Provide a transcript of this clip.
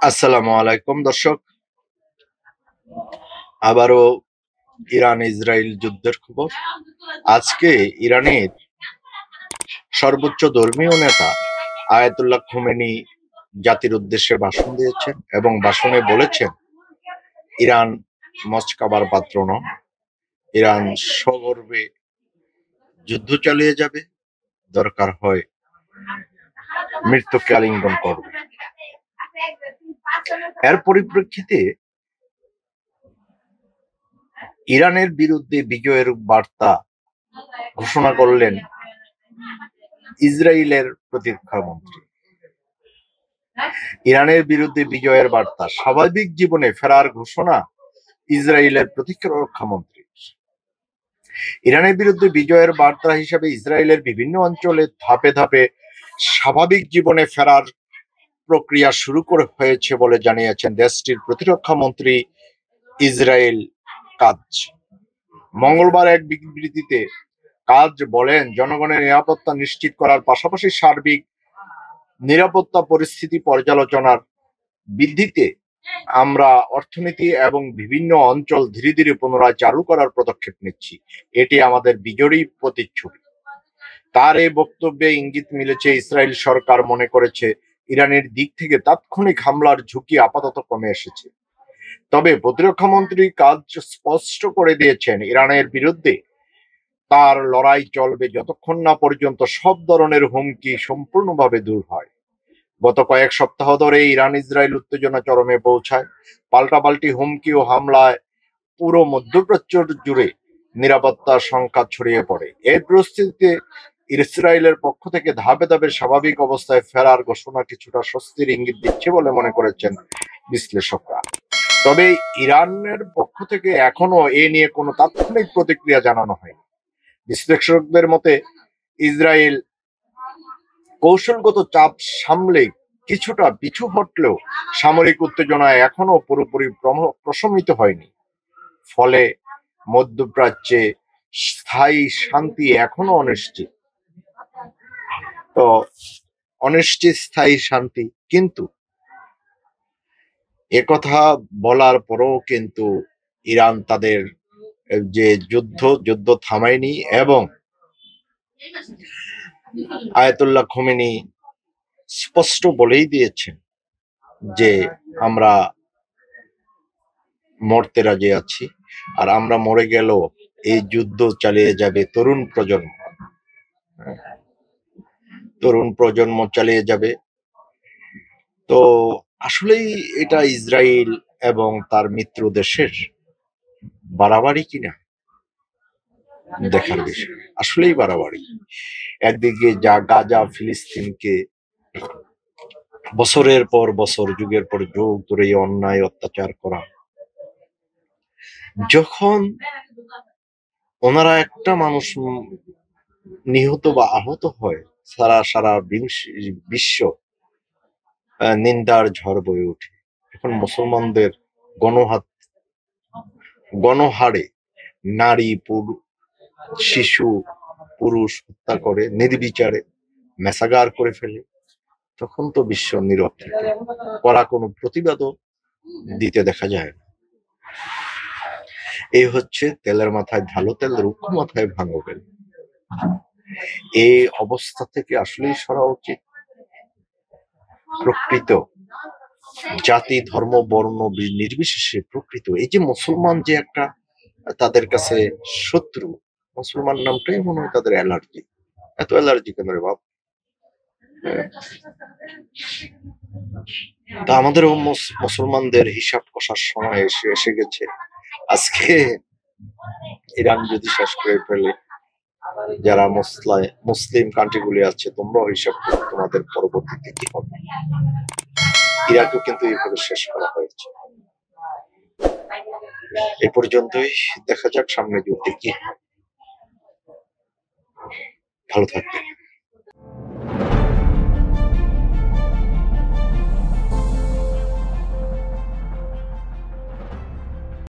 আসসালামু আলাইকুম দর্শক। আবারও ইরান ইসরায়েল যুদ্ধের খবর। আজকে ইরানের সর্বোচ্চ ধর্মীয় নেতা আয়াতুল্লাহ খোমেনি জাতির উদ্দেশ্যে ভাষণ দিয়েছেন এবং ভাষণে বলেছেন ইরান মচকাবার পাত্র নয়। ইরান সগর্বে যুদ্ধ চালিয়ে যাবে, দরকার হয় মৃত্যুকে আলিঙ্গন করবে। এর পরিপ্রেক্ষিতে ইরানের বিরুদ্ধে বিজয়ের বার্তা ঘোষণা করলেন ইসরায়েলের প্রতিরক্ষা মন্ত্রী। ইরানের বিরুদ্ধে বিজয়ের বার্তা, স্বাভাবিক জীবনে ফেরার ঘোষণা ইসরায়েলের প্রতিরক্ষা মন্ত্রী। ইরানের বিরুদ্ধে বিজয়ের বার্তা হিসাবে ইসরায়েলের বিভিন্ন অঞ্চলে ধাপে ধাপে স্বাভাবিক জীবনে ফেরার প্রক্রিয়া শুরু হয়েছে বলে জানিয়েছেন দেশটির প্রতিরক্ষা মন্ত্রী ইসরায়েল কাজ। মঙ্গলবার এক বিবৃতিতে কাজ বলেন, জনগণের নিরাপত্তা নিশ্চিত করার পাশাপাশি সার্বিক নিরাপত্তা পরিস্থিতি পর্যালোচনার বৃদ্ধিতে আমরা অর্থনীতি এবং বিভিন্ন অঞ্চল ধীরে ধীরে পুনরায় চালু করার পদক্ষেপ নিচ্ছি। এটি আমাদের বিজয়ী প্রতিচ্ছবি। তার এই বক্তব্যে ইঙ্গিত মিলেছে ইসরায়েল সরকার মনে করেছে ইরানের দিক থেকে তাৎক্ষণিক হামলার ঝুঁকি আপাতত কমে এসেছে। তবে প্রতিরক্ষা মন্ত্রী কাজ স্পষ্ট করে দিয়েছেন, ইরানের বিরুদ্ধে তার লড়াই চলবে যতক্ষণ না পর্যন্ত সব ধরনের হুমকি সম্পূর্ণভাবে দূর হয়। গত কয়েক সপ্তাহ ধরে ইরান ইসরায়েল উত্তেজনা চরমে পৌঁছায়। পাল্টাপাল্টি হুমকি ও হামলায় পুরো মধ্যপ্রাচ্য জুড়ে নিরাপত্তার সংখ্যা ছড়িয়ে পড়ে। এই পরিস্থিতিতে ইসরায়েলের পক্ষ থেকে ধাপে ধাপে স্বাভাবিক অবস্থায় ফেরার ঘোষণা কিছুটা স্বস্তির ইঙ্গিত দিচ্ছে বলে মনে করেছেন বিশ্লেষকরা। তবে ইরানের পক্ষ থেকে এখনো এ নিয়ে কোনো তাৎক্ষণিক প্রতিক্রিয়া জানানো হয়নি। বিশ্লেষকদের মতে ইসরায়েল কৌশলগত চাপ সামলে কিছুটা পিছু হটলেও সামরিক উত্তেজনা এখনো পুরোপুরি প্রশমিত হয়নি। ফলে মধ্যপ্রাচ্যে স্থায়ী শান্তি এখনো অনিশ্চিত। অনিশ্চিত স্থায়ী শান্তি, কিন্তু একথা বলার পরও কিন্তু ইরান তাদের যে যুদ্ধ থামায়নি এবং আয়াতুল্লাহ খোমেনি স্পষ্ট বলেই দিয়েছেন যে আমরা মরতে রাজি আছি, আর আমরা মরে গেলেও এই যুদ্ধ চালিয়ে যাবে তরুণ প্রজন্ম চালিয়ে যাবে। তো আসলেই এটা ইসরায়েল এবং তার মিত্র দেশের বাড়াবাড়ি কিনা দেখার বিষয়। আসলেই বাড়াবাড়ি। একদিকে যা গাজা ফিলিস্তিনকে বছরের পর বছর, যুগের পর যুগ ধরে অন্যায় অত্যাচার করা, যখন ওনারা একটা মানুষ নিহত বা আহত হয় সারা বিশ্ব নিন্দার ঝড় বয়ে ওঠে। এখন মুসলমানদের গণহারে নারী, শিশু, পুরুষ হত্যা করে, নির্বিচারে মেসাগার করে ফেলে, তখন তো বিশ্ব নীরব থাকে, করা কোনো প্রতিবাদও দিতে দেখা যায় না। এই হচ্ছে তেলের মাথায় ঢালো তেল, রুক্ষ মাথায় ভাঙো বেল। এই অবস্থা থেকে আসলেই সরা উচিত। প্রকৃত জাতি, ধর্ম, বর্ণ নির্বিশেষে প্রকৃত এই যে মুসলমান যে একটা তাদের কাছে শত্রু, মুসলমান নামটাই মনে হয় তাদের অ্যালার্জি। এত অ্যালার্জি কেন রে বাপ? তা আমাদেরও মুসলমানদের হিসাব কষার সময় এসে গেছে। আজকে ইরান যদি শেষ করে ফেলে, যারা মুসলিম কান্ট্রিগুলি আছে, তোমরাও হিসাব করো তোমাদের পরবর্তীতে কি হবে। ইরাকও কিন্তু এইভাবে শেষ করা হয়েছে। এ পর্যন্তই, দেখা যাক সামনে যুদ্ধে কি। ভালো থাকবে।